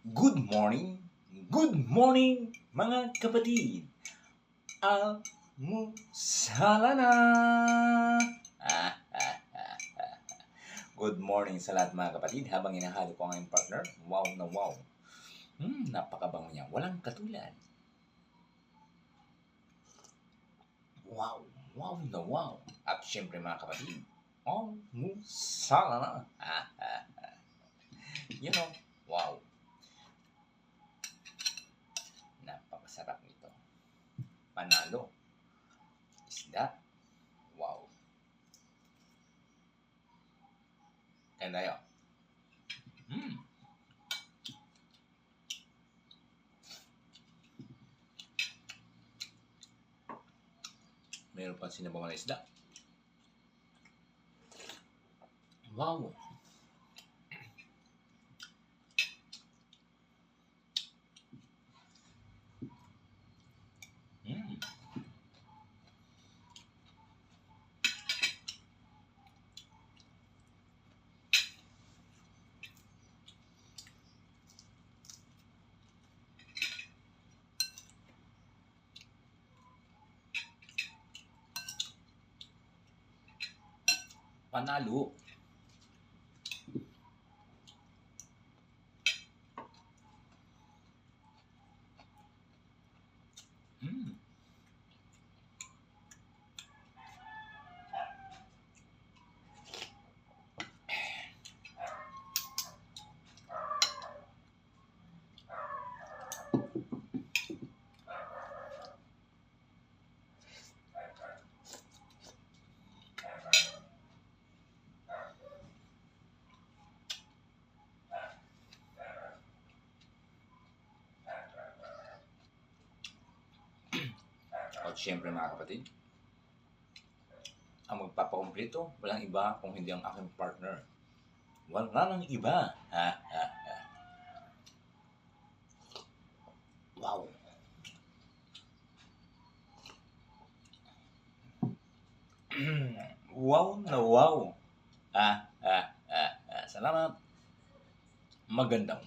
Good morning mga kapatid. Almusala na! Good morning sa lahat mga kapatid. Habang inahalo ko ang aking partner, wow na wow. Napakabango niya. Walang katulad. Wow na wow. At syempre mga kapatid, almusala na. You know, wow. Napakasarap nito. Panalo. Isda. Wow. Kaya tayo. Meron pa sinabawan na isda. Wow. Panalo. At syempre mga kapatid, ang magpapakumpleto, walang iba kung hindi ang aking partner. Wala nang iba. Wow. Wow na wow. Salamat. Magandang